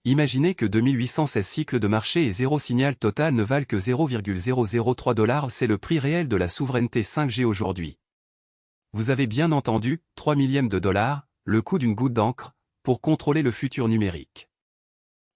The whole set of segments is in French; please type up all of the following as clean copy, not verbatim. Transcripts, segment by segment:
Imaginez que 2816 cycles de marché et 0 signal total ne valent que 0,003 $, c'est le prix réel de la souveraineté 5G aujourd'hui. Vous avez bien entendu, 3 millièmes de dollars, le coût d'une goutte d'encre, pour contrôler le futur numérique.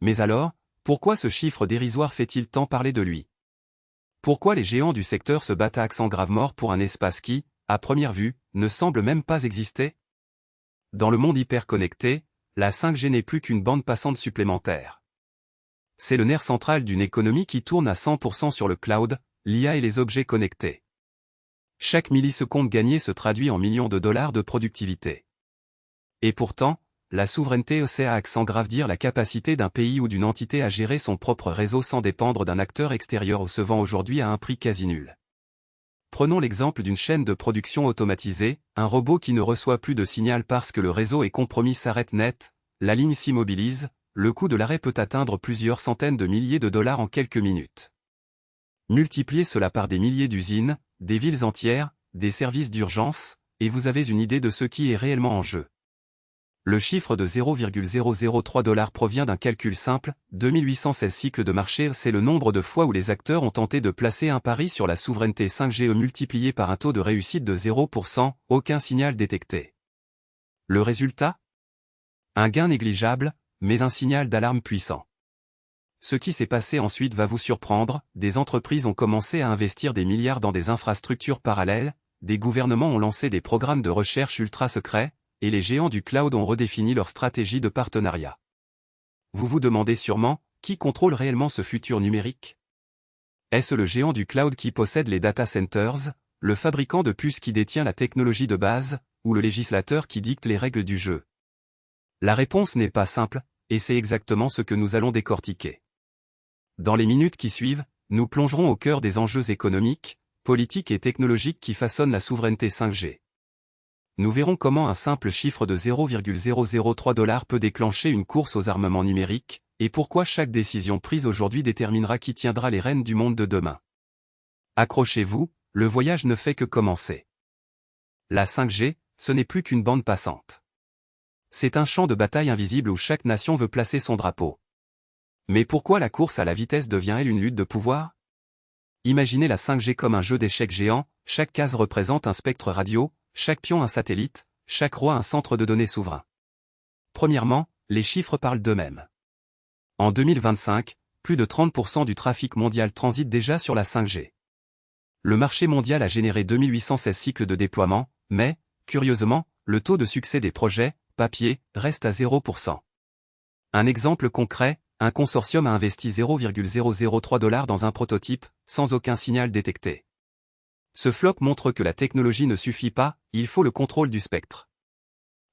Mais alors, pourquoi ce chiffre dérisoire fait-il tant parler de lui? Pourquoi les géants du secteur se battent à accent grave mort pour un espace qui, à première vue, ne semble même pas exister? Dans le monde hyper connecté, la 5G n'est plus qu'une bande passante supplémentaire. C'est le nerf central d'une économie qui tourne à 100% sur le cloud, l'IA et les objets connectés. Chaque milliseconde gagnée se traduit en millions de dollars de productivité. Et pourtant, la souveraineté c'est à accent grave dire la capacité d'un pays ou d'une entité à gérer son propre réseau sans dépendre d'un acteur extérieur se vend aujourd'hui à un prix quasi nul. Prenons l'exemple d'une chaîne de production automatisée, un robot qui ne reçoit plus de signal parce que le réseau est compromis s'arrête net, la ligne s'immobilise, le coût de l'arrêt peut atteindre plusieurs centaines de milliers de dollars en quelques minutes. Multipliez cela par des milliers d'usines, des villes entières, des services d'urgence, et vous avez une idée de ce qui est réellement en jeu. Le chiffre de 0,003 $ provient d'un calcul simple, 2816 cycles de marché c'est le nombre de fois où les acteurs ont tenté de placer un pari sur la souveraineté 5G multiplié par un taux de réussite de 0%, aucun signal détecté. Le résultat? Un gain négligeable, mais un signal d'alarme puissant. Ce qui s'est passé ensuite va vous surprendre, des entreprises ont commencé à investir des milliards dans des infrastructures parallèles, des gouvernements ont lancé des programmes de recherche ultra secrets, et les géants du cloud ont redéfini leur stratégie de partenariat. Vous vous demandez sûrement, qui contrôle réellement ce futur numérique? Est-ce le géant du cloud qui possède les data centers, le fabricant de puces qui détient la technologie de base, ou le législateur qui dicte les règles du jeu? La réponse n'est pas simple, et c'est exactement ce que nous allons décortiquer. Dans les minutes qui suivent, nous plongerons au cœur des enjeux économiques, politiques et technologiques qui façonnent la souveraineté 5G. Nous verrons comment un simple chiffre de 0,003 $ peut déclencher une course aux armements numériques, et pourquoi chaque décision prise aujourd'hui déterminera qui tiendra les rênes du monde de demain. Accrochez-vous, le voyage ne fait que commencer. La 5G, ce n'est plus qu'une bande passante. C'est un champ de bataille invisible où chaque nation veut placer son drapeau. Mais pourquoi la course à la vitesse devient-elle une lutte de pouvoir? Imaginez la 5G comme un jeu d'échecs géant, chaque case représente un spectre radio, chaque pion un satellite, chaque roi un centre de données souverain. Premièrement, les chiffres parlent d'eux-mêmes. En 2025, plus de 30% du trafic mondial transite déjà sur la 5G. Le marché mondial a généré 2816 cycles de déploiement, mais, curieusement, le taux de succès des projets, papier, reste à 0%. Un exemple concret, un consortium a investi 0,003 $ dans un prototype, sans aucun signal détecté. Ce flop montre que la technologie ne suffit pas, il faut le contrôle du spectre.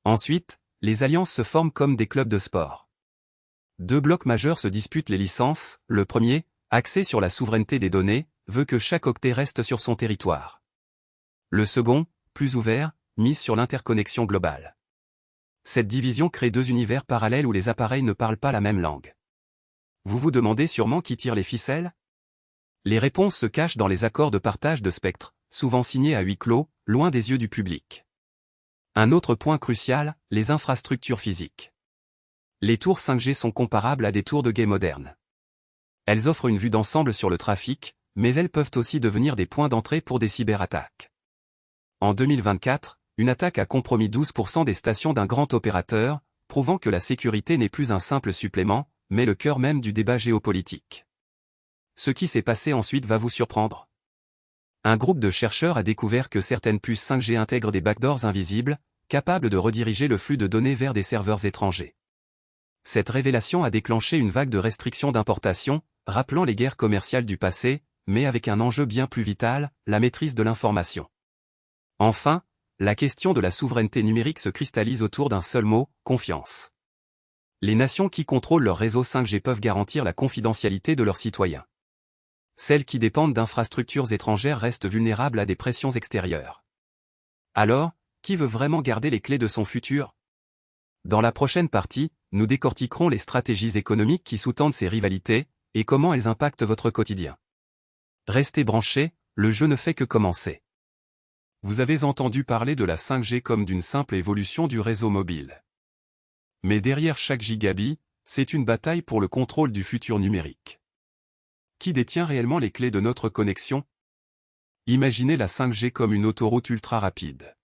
Ensuite, les alliances se forment comme des clubs de sport. Deux blocs majeurs se disputent les licences, le premier, axé sur la souveraineté des données, veut que chaque octet reste sur son territoire. Le second, plus ouvert, mise sur l'interconnexion globale. Cette division crée deux univers parallèles où les appareils ne parlent pas la même langue. Vous vous demandez sûrement qui tire les ficelles? Les réponses se cachent dans les accords de partage de spectre, souvent signés à huis clos, loin des yeux du public. Un autre point crucial, les infrastructures physiques. Les tours 5G sont comparables à des tours de guet modernes. Elles offrent une vue d'ensemble sur le trafic, mais elles peuvent aussi devenir des points d'entrée pour des cyberattaques. En 2024, une attaque a compromis 12% des stations d'un grand opérateur, prouvant que la sécurité n'est plus un simple supplément, mais le cœur même du débat géopolitique. Ce qui s'est passé ensuite va vous surprendre. Un groupe de chercheurs a découvert que certaines puces 5G intègrent des backdoors invisibles, capables de rediriger le flux de données vers des serveurs étrangers. Cette révélation a déclenché une vague de restrictions d'importation, rappelant les guerres commerciales du passé, mais avec un enjeu bien plus vital, la maîtrise de l'information. Enfin, la question de la souveraineté numérique se cristallise autour d'un seul mot, confiance. Les nations qui contrôlent leur réseau 5G peuvent garantir la confidentialité de leurs citoyens. Celles qui dépendent d'infrastructures étrangères restent vulnérables à des pressions extérieures. Alors, qui veut vraiment garder les clés de son futur? Dans la prochaine partie, nous décortiquerons les stratégies économiques qui sous-tendent ces rivalités, et comment elles impactent votre quotidien. Restez branchés, le jeu ne fait que commencer. Vous avez entendu parler de la 5G comme d'une simple évolution du réseau mobile. Mais derrière chaque gigabit, C'est une bataille pour le contrôle du futur numérique. Qui détient réellement les clés de notre connexion? Imaginez la 5G comme une autoroute ultra rapide.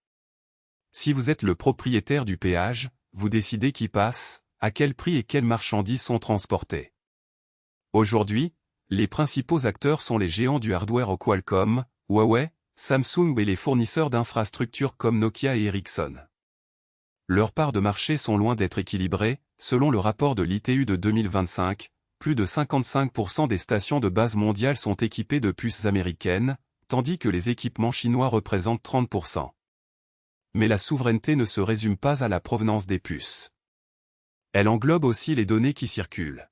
Si vous êtes le propriétaire du péage, vous décidez qui passe, à quel prix et quelles marchandises sont transportées. Aujourd'hui, les principaux acteurs sont les géants du hardware Qualcomm, Huawei, Samsung et les fournisseurs d'infrastructures comme Nokia et Ericsson. Leurs parts de marché sont loin d'être équilibrées, selon le rapport de l'ITU de 2025, plus de 55% des stations de base mondiales sont équipées de puces américaines, tandis que les équipements chinois représentent 30%. Mais la souveraineté ne se résume pas à la provenance des puces. Elle englobe aussi les données qui circulent.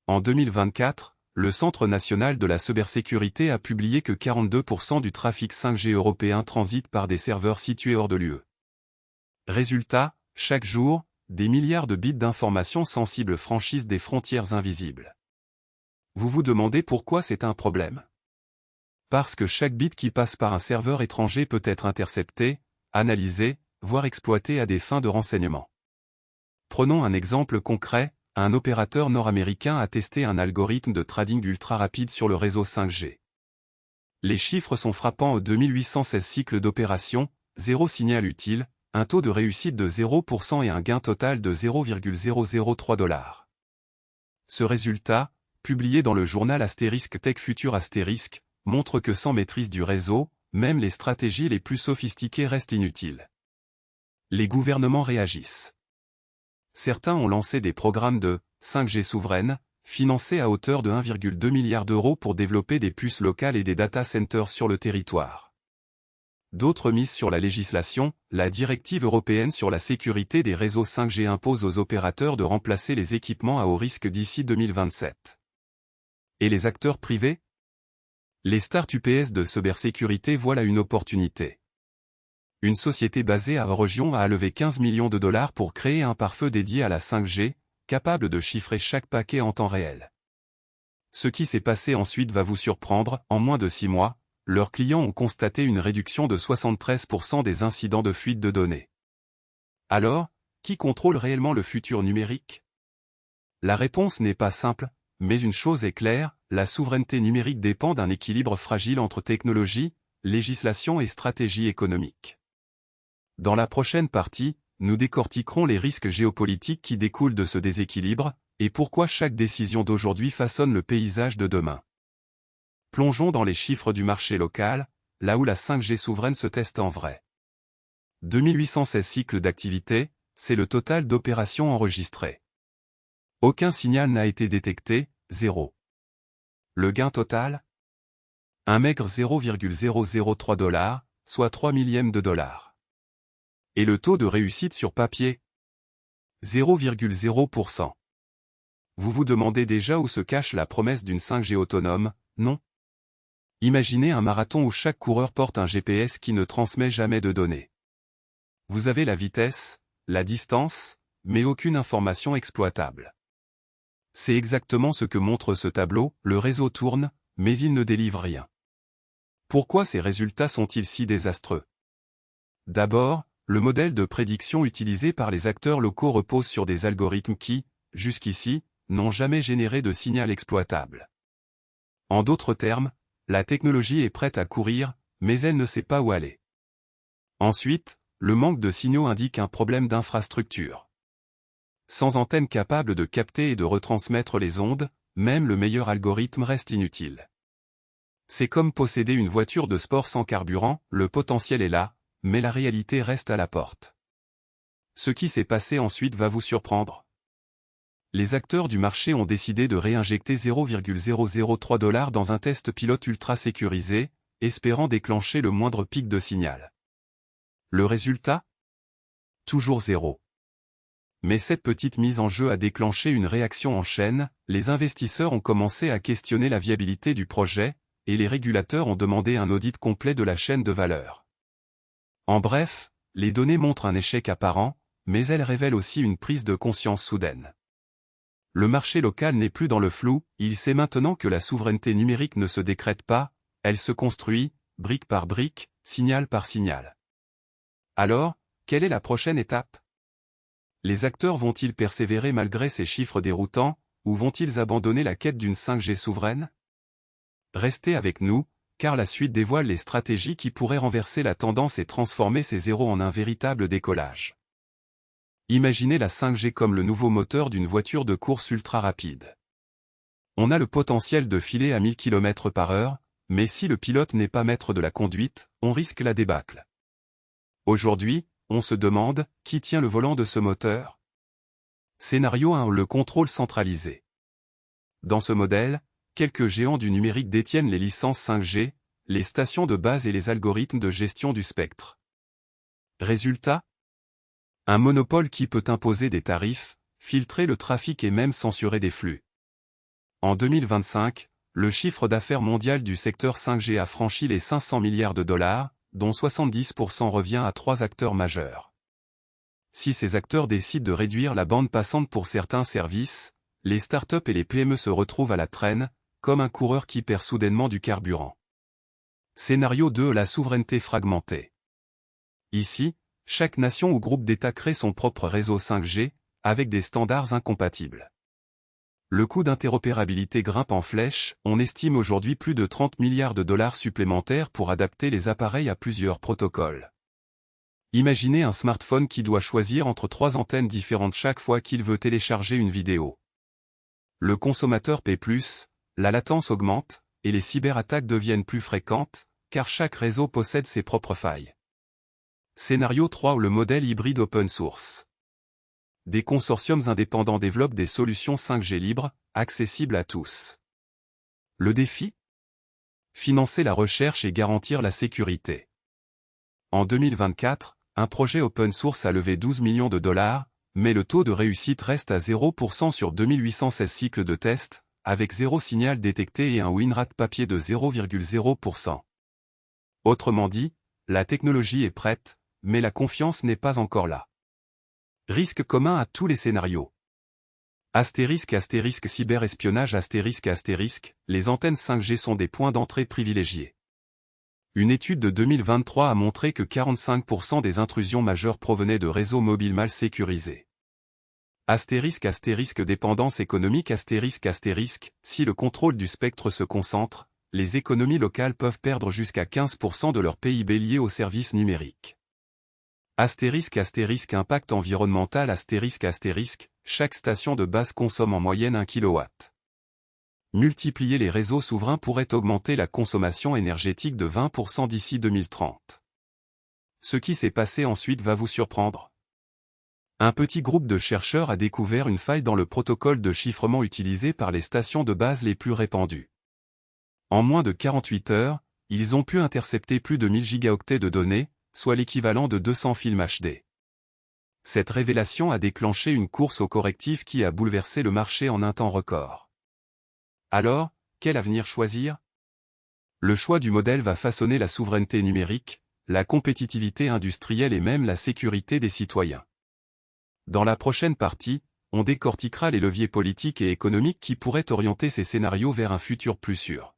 En 2024, le Centre national de la cybersécurité a publié que 42% du trafic 5G européen transite par des serveurs situés hors de l'UE. Résultat, chaque jour, des milliards de bits d'informations sensibles franchissent des frontières invisibles. Vous vous demandez pourquoi c'est un problème? Parce que chaque bit qui passe par un serveur étranger peut être intercepté, analysé, voire exploité à des fins de renseignement. Prenons un exemple concret, un opérateur nord-américain a testé un algorithme de trading ultra rapide sur le réseau 5G. Les chiffres sont frappants: 2816 cycles d'opération, 0 signal utile, un taux de réussite de 0% et un gain total de 0,003 $. Ce résultat, publié dans le journal Asterisk Tech Future Asterisk, montre que sans maîtrise du réseau, même les stratégies les plus sophistiquées restent inutiles. Les gouvernements réagissent. Certains ont lancé des programmes de 5G souveraine, financés à hauteur de 1,2 milliard d'euros pour développer des puces locales et des data centers sur le territoire. D'autres misent sur la législation. La directive européenne sur la sécurité des réseaux 5G impose aux opérateurs de remplacer les équipements à haut risque d'ici 2027. Et les acteurs privés? Les start UPS de cybersécurité voient là une opportunité. Une société basée à Euroregion a levé 15 millions de dollars pour créer un pare-feu dédié à la 5G, capable de chiffrer chaque paquet en temps réel. Ce qui s'est passé ensuite va vous surprendre. En moins de 6 mois, leurs clients ont constaté une réduction de 73% des incidents de fuite de données. Alors, qui contrôle réellement le futur numérique? La réponse n'est pas simple, mais une chose est claire, la souveraineté numérique dépend d'un équilibre fragile entre technologie, législation et stratégie économique. Dans la prochaine partie, nous décortiquerons les risques géopolitiques qui découlent de ce déséquilibre, et pourquoi chaque décision d'aujourd'hui façonne le paysage de demain. Plongeons dans les chiffres du marché local, là où la 5G souveraine se teste en vrai. 2816 cycles d'activité, c'est le total d'opérations enregistrées. Aucun signal n'a été détecté, 0. Le gain total? Un maigre 0,003 $, soit 3 millièmes de dollar. Et le taux de réussite sur papier? 0,0%. Vous vous demandez déjà où se cache la promesse d'une 5G autonome, non? Imaginez un marathon où chaque coureur porte un GPS qui ne transmet jamais de données. Vous avez la vitesse, la distance, mais aucune information exploitable. C'est exactement ce que montre ce tableau. Le réseau tourne, mais il ne délivre rien. Pourquoi ces résultats sont-ils si désastreux? D'abord, le modèle de prédiction utilisé par les acteurs locaux repose sur des algorithmes qui, jusqu'ici, n'ont jamais généré de signal exploitable. En d'autres termes, la technologie est prête à courir, mais elle ne sait pas où aller. Ensuite, le manque de signaux indique un problème d'infrastructure. Sans antenne capable de capter et de retransmettre les ondes, même le meilleur algorithme reste inutile. C'est comme posséder une voiture de sport sans carburant, le potentiel est là, mais la réalité reste à la porte. Ce qui s'est passé ensuite va vous surprendre. Les acteurs du marché ont décidé de réinjecter 0,003 $ dans un test pilote ultra sécurisé, espérant déclencher le moindre pic de signal. Le résultat? Toujours 0. Mais cette petite mise en jeu a déclenché une réaction en chaîne, les investisseurs ont commencé à questionner la viabilité du projet, et les régulateurs ont demandé un audit complet de la chaîne de valeur. En bref, les données montrent un échec apparent, mais elles révèlent aussi une prise de conscience soudaine. Le marché local n'est plus dans le flou, il sait maintenant que la souveraineté numérique ne se décrète pas, elle se construit, brique par brique, signal par signal. Alors, quelle est la prochaine étape? Les acteurs vont-ils persévérer malgré ces chiffres déroutants, ou vont-ils abandonner la quête d'une 5G souveraine? Restez avec nous, car la suite dévoile les stratégies qui pourraient renverser la tendance et transformer ces zéros en un véritable décollage. Imaginez la 5G comme le nouveau moteur d'une voiture de course ultra rapide. On a le potentiel de filer à 1000 km/h, mais si le pilote n'est pas maître de la conduite, on risque la débâcle. Aujourd'hui, on se demande, qui tient le volant de ce moteur? Scénario 1. Le contrôle centralisé. Dans ce modèle, quelques géants du numérique détiennent les licences 5G, les stations de base et les algorithmes de gestion du spectre. Résultat? Un monopole qui peut imposer des tarifs, filtrer le trafic et même censurer des flux. En 2025, le chiffre d'affaires mondial du secteur 5G a franchi les 500 milliards de dollars, dont 70% revient à 3 acteurs majeurs. Si ces acteurs décident de réduire la bande passante pour certains services, les startups et les PME se retrouvent à la traîne, comme un coureur qui perd soudainement du carburant. Scénario 2. La souveraineté fragmentée. Ici, chaque nation ou groupe d'États crée son propre réseau 5G, avec des standards incompatibles. Le coût d'interopérabilité grimpe en flèche, on estime aujourd'hui plus de 30 milliards de dollars supplémentaires pour adapter les appareils à plusieurs protocoles. Imaginez un smartphone qui doit choisir entre 3 antennes différentes chaque fois qu'il veut télécharger une vidéo. Le consommateur paie plus, la latence augmente, et les cyberattaques deviennent plus fréquentes, car chaque réseau possède ses propres failles. Scénario 3. Le modèle hybride open source. Des consortiums indépendants développent des solutions 5G libres, accessibles à tous. Le défi? Financer la recherche et garantir la sécurité. En 2024, un projet open source a levé 12 millions de dollars, mais le taux de réussite reste à 0% sur 2816 cycles de tests, avec 0 signal détecté et un win rate papier de 0,0%. Autrement dit, la technologie est prête, mais la confiance n'est pas encore là. Risque commun à tous les scénarios. Astérisque cyberespionnage astérisque, les antennes 5G sont des points d'entrée privilégiés. Une étude de 2023 a montré que 45% des intrusions majeures provenaient de réseaux mobiles mal sécurisés. Astérisque dépendance économique si le contrôle du spectre se concentre, les économies locales peuvent perdre jusqu'à 15% de leur PIB lié aux services numériques. Impact environnemental chaque station de base consomme en moyenne 1 kW. Multiplier les réseaux souverains pourrait augmenter la consommation énergétique de 20% d'ici 2030. Ce qui s'est passé ensuite va vous surprendre. Un petit groupe de chercheurs a découvert une faille dans le protocole de chiffrement utilisé par les stations de base les plus répandues. En moins de 48 heures, ils ont pu intercepter plus de 1000 gigaoctets de données, soit l'équivalent de 200 films HD. Cette révélation a déclenché une course au correctif qui a bouleversé le marché en un temps record. Alors, quel avenir choisir? Le choix du modèle va façonner la souveraineté numérique, la compétitivité industrielle et même la sécurité des citoyens. Dans la prochaine partie, on décortiquera les leviers politiques et économiques qui pourraient orienter ces scénarios vers un futur plus sûr.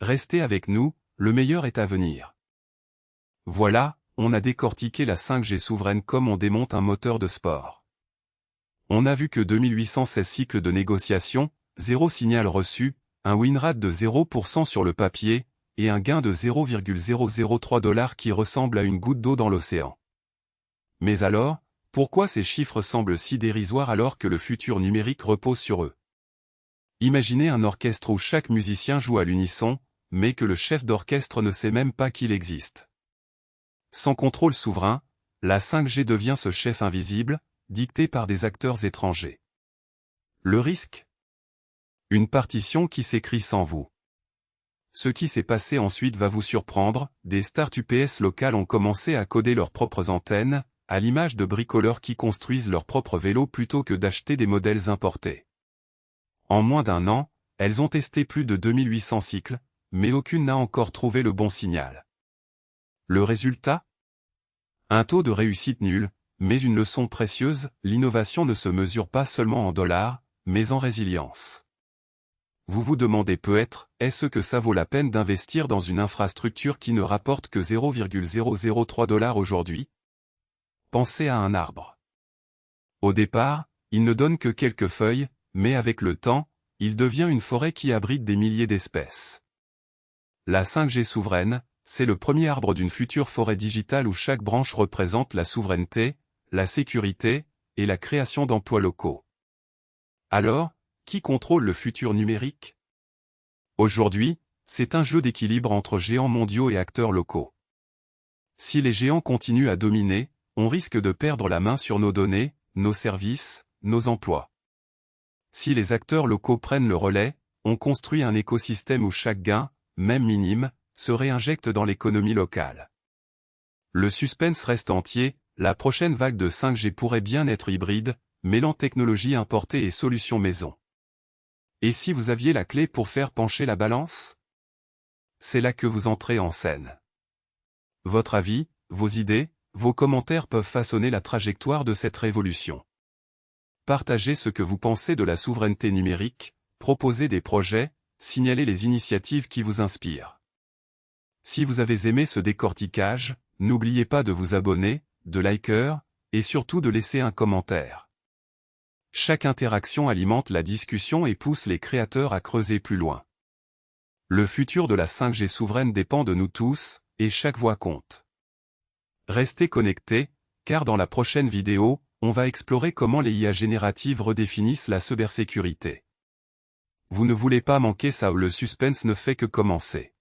Restez avec nous, le meilleur est à venir. Voilà, on a décortiqué la 5G souveraine comme on démonte un moteur de sport. On a vu que 2816 cycles de négociation, 0 signal reçu, un win rate de 0% sur le papier, et un gain de 0,003 $ qui ressemble à une goutte d'eau dans l'océan. Mais alors, pourquoi ces chiffres semblent si dérisoires alors que le futur numérique repose sur eux? Imaginez un orchestre où chaque musicien joue à l'unisson, mais que le chef d'orchestre ne sait même pas qu'il existe. Sans contrôle souverain, la 5G devient ce chef invisible, dicté par des acteurs étrangers. Le risque? Une partition qui s'écrit sans vous. Ce qui s'est passé ensuite va vous surprendre, des stars UPS locales ont commencé à coder leurs propres antennes, à l'image de bricoleurs qui construisent leurs propres vélos plutôt que d'acheter des modèles importés. En moins d'un an, elles ont testé plus de 2800 cycles, mais aucune n'a encore trouvé le bon signal. Le résultat? Un taux de réussite nul, mais une leçon précieuse, l'innovation ne se mesure pas seulement en dollars, mais en résilience. Vous vous demandez peut-être, est-ce que ça vaut la peine d'investir dans une infrastructure qui ne rapporte que 0,003 $ aujourd'hui? Pensez à un arbre. Au départ, il ne donne que quelques feuilles, mais avec le temps, il devient une forêt qui abrite des milliers d'espèces. La 5G souveraine, c'est le premier arbre d'une future forêt digitale où chaque branche représente la souveraineté, la sécurité, et la création d'emplois locaux. Alors, qui contrôle le futur numérique? Aujourd'hui, c'est un jeu d'équilibre entre géants mondiaux et acteurs locaux. Si les géants continuent à dominer, on risque de perdre la main sur nos données, nos services, nos emplois. Si les acteurs locaux prennent le relais, on construit un écosystème où chaque gain, même minime, se réinjecte dans l'économie locale. Le suspense reste entier, la prochaine vague de 5G pourrait bien être hybride, mêlant technologie importée et solutions maison. Et si vous aviez la clé pour faire pencher la balance? C'est là que vous entrez en scène. Votre avis, vos idées, vos commentaires peuvent façonner la trajectoire de cette révolution. Partagez ce que vous pensez de la souveraineté numérique, proposez des projets, signalez les initiatives qui vous inspirent. Si vous avez aimé ce décortiquage, n'oubliez pas de vous abonner, de liker, et surtout de laisser un commentaire. Chaque interaction alimente la discussion et pousse les créateurs à creuser plus loin. Le futur de la 5G souveraine dépend de nous tous, et chaque voix compte. Restez connectés, car dans la prochaine vidéo, on va explorer comment les IA génératives redéfinissent la cybersécurité. Vous ne voulez pas manquer ça, le suspense ne fait que commencer.